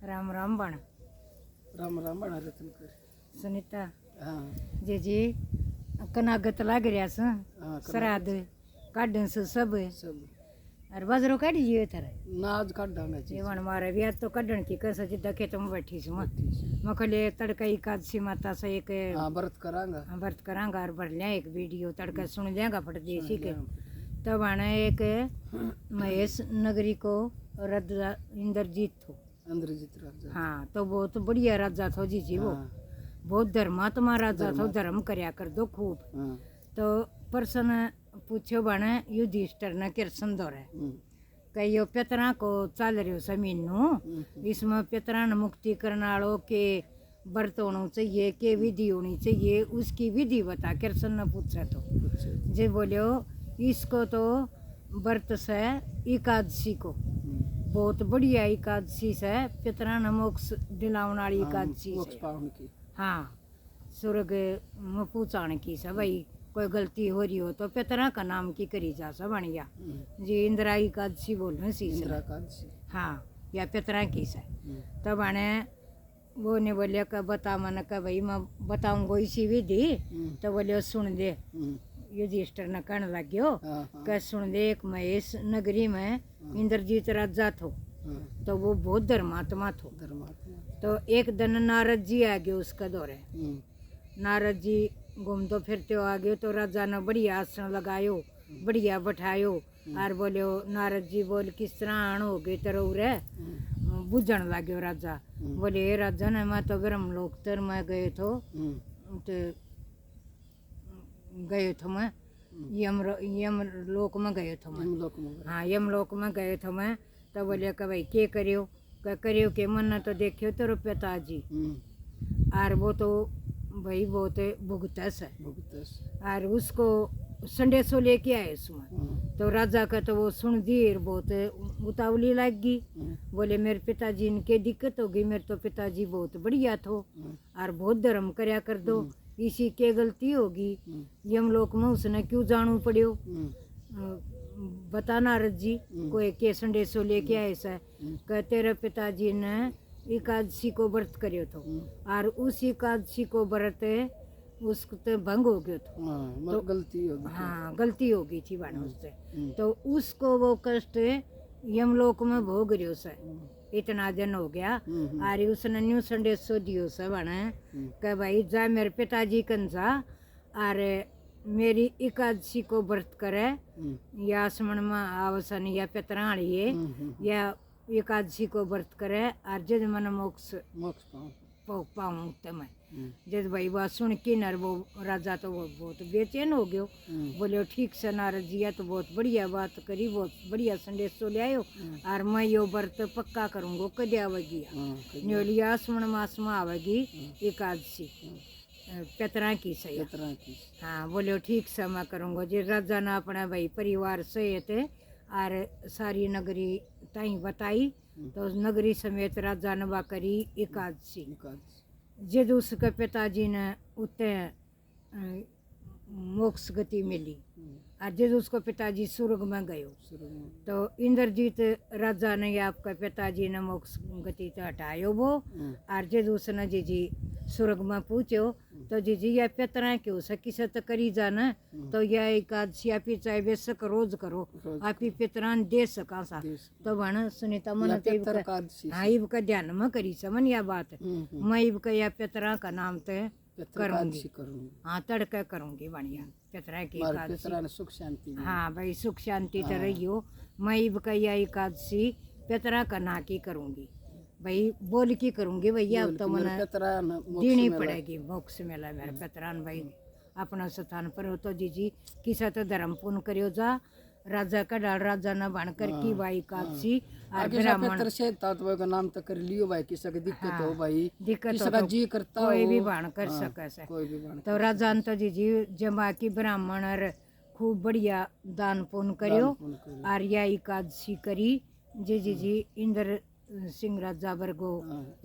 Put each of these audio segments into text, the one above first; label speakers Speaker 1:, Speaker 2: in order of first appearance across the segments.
Speaker 1: राम राम बण
Speaker 2: राम राम बना रतन कर
Speaker 1: सुनीता
Speaker 2: हाँ
Speaker 1: जी कनागत लाग रहा स
Speaker 2: हाँ
Speaker 1: श्राद्ध काढ़न से सब
Speaker 2: सब
Speaker 1: और बाजरो काढ़ी जियो थारे
Speaker 2: नाज काट डांगा जी
Speaker 1: जीवन मारे भी आज तो काढ़न की कैसे जिद्दा खेत में बैठी छू मैं कहले तड़का एकादशी माता से एक
Speaker 2: हाँ व्रत करांगा
Speaker 1: व्रत करांगा और भर लिया एक वीडियो तड़का सुन जाएगा फट देसी के तब आना एक महेश नगरी को राजा इंद्रजीत थो
Speaker 2: इंद्रजीत राजा
Speaker 1: हाँ तो बहुत बढ़िया राजा थो जी वो
Speaker 2: हाँ
Speaker 1: बहुत धर्मात्मा राजा थो धर्म करया कर दो खूब
Speaker 2: हाँ
Speaker 1: तो पर्सन पूछो बने युधिष्ठिर ने किरसन दौरे कहियो पेतरा को चल रही जमीन नु इसमें पेतरा ने मुक्ति करने वालों के व्रत होना चाहिए के विधि होनी चाहिए उसकी विधि बता किरसन ने पूछा तो जे बोलियो इसको तो व्रत से एकादशी को बहुत बढ़िया एकादशी से पितरा ने मोक्ष दिलाने वाली एकादशी
Speaker 2: मोक्ष
Speaker 1: से
Speaker 2: पावन की
Speaker 1: हाँ स्वर्ग में पहुँचाने की से भाई कोई गलती हो रही हो तो पितरा का नाम की करी जा सब बढ़िया जी इंदिरा एकादशी बोल रहे सी
Speaker 2: इंदिरा एकादशी
Speaker 1: हाँ या पितरा की से तब आने वो ने बोलिया का बता मन का भाई मैं बताऊंगा इसी विधि तो बोलियो सुन दे युधिष्ठिर ने कहने लग गयो कह सुन दे एक महेश नगरी में इंद्रजीत राजा थो तो वो बहुत धर्मात्मा थो तो एक दिन नारद जी आ गए उसका दौरे नारद जी घूमते फिरते आ गए तो राजा ने बढ़िया आसन लगायो बढ़िया बैठायो और बोलो नारद जी बोल किस तरह आण हो गए तेरे उरे बुझन लग्यो राजा बोले हे राजा ने मैं तो ब्रह्मलोक तर मैं गए तो गए थे मैं यम लोक में गए थे मैं हाँ यमलोक में गए थे मैं तो बोले कि भाई के करियो करियो के मन तो देखियो तेरे पिताजी और वो तो भाई बहुत भुगतस है और उसको संदेशो लेके आए उसमें तो राजा का तो वो सुन दी बहुत उतावली लग गई बोले मेरे पिताजी इनके दिक्कत होगी मेरे तो पिताजी बहुत बढ़िया थो और बहुत धर्म करया कर दो इसी के गलती होगी यमलोक में उसने क्यों जानू पड़ियो बता नारद जी कोई के संदेशो लेके आए सा कह तेरे पिताजी ने एकादशी को व्रत करियो तो और उस एकादशी को व्रत उसको तो भंग हो गयो तो
Speaker 2: गलती होगी
Speaker 1: हाँ गलती हो गई थी बाण उससे तो उसको वो कष्ट यमलोक में भोग रहो से इतना दिन हो गया और उसने न्यू संदेशो दियो से बने कि भाई जा मेरे पिताजी कन जा और मेरी एकादशी को व्रत करे या आसमन में आवसन या पितराणी या एकादशी को व्रत करे और जब मन मोक्ष पाऊँ तो मैं जब भाई बात सुन के नर वो राजा तो वो बहुत बेचैन हो गयो बोले ठीक से नारद जी तो बहुत बढ़िया बात करी बहुत बढ़िया संदेश तो ले आयो और मैं यो व्रत पक्का करूँगा कद आवेगी न्योली आसमन मास में आवेगी एकादशी पितरा की सही हाँ बोले ठीक से मैं करूँगा जी राजा ने अपना भाई परिवार सहित और सारी नगरी ताई बताई तो नगरी समेत राजा ने बा करी एकादशी जब उसके पिताजी ने उतने मोक्ष गति मिली और जब उसको पिताजी स्वर्ग में गयो तो इंद्रजीत राजा ने आपका पिताजी ने मोक्ष गति तो हटायो वो और जब उसने जी स्वर्ग में पूछो तो जी यह पितरा क्यों सकी से तो करी जाना तो यह एकादशी आप चाहे बेशक रोज करो आप ही पितरा दे सका सा तो बन सुनीता मन हाँ इब का ध्यान में करी समन यह बात मैं इब का यह पितरा का नाम तो करूँगी हाँ तड़का करूँगी बढ़िया पितरा की एकादशी हाँ भाई सुख शांति तो रहियो मैं इब का यह एकादशी पितरा का ना की करूँगी भाई बोल की करूँगी भैया अब तो मना देनी पड़ेगी मोक्ष मेला मेरे पितरान भाई अपना स्थान पर हो तो जी किसा तो धर्म पूर्ण करियो जा राजा का डाल राजा न बनकर की भाई एकादशी और ब्राह्मण
Speaker 2: से तात्व का नाम तो कर लियो भाई किसी की दिक्कत हो भाई
Speaker 1: दिक्कत हो
Speaker 2: जी करता
Speaker 1: कोई भी बाण कर सके
Speaker 2: कोई भी बाण
Speaker 1: तो राजा ने तो जी जमा की ब्राह्मण और खूब बढ़िया दान पुण्य करियो और यह एकादशी करी जी इंद्र सिंह राजा वर्गो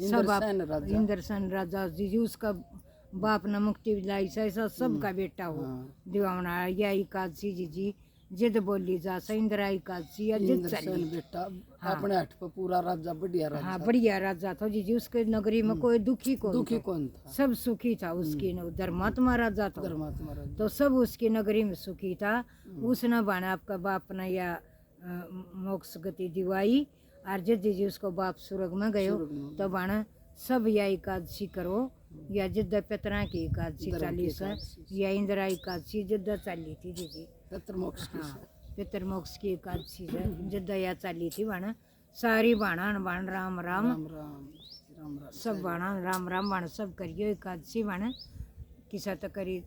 Speaker 1: सब इंद्रसेन राजा जी उसका बाप ने मुक्ति दिलाई ऐसा सबका बेटा हो दीवाना यह एकादशी जी जिद बोली जा इंदिरा एकादशी या जिद चली
Speaker 2: अपने हट पर पूरा राजा बढ़िया राजा
Speaker 1: हाँ बढ़िया राजा था जी उसके नगरी में कोई दुखी को
Speaker 2: दुखी कौन था?
Speaker 1: सब सुखी था उसकी धर्मात्मा राजा था
Speaker 2: धर्मात्मा राजा।
Speaker 1: तो सब उसकी नगरी में सुखी था। उसने बाना आपका बाप ने या मोक्ष गति दिवाई और जद्दी जी उसको बाप स्वर्ग में गयो तो बाना सब या एकादशी करो या जिद्दा पितरा की एकादशी चाली से या इंदिरा एकादशी जिद्दा चाली थी जी
Speaker 2: पितृमोक्ष की
Speaker 1: हाँ पितृमोक्ष की एकादशी से जिद्दा या चाली थी बाना सारी बाणा बाण राम राम
Speaker 2: राम राम राम राम
Speaker 1: सब बाणा राम राम बाण सब करियो एकादशी बाणा किसा तो करी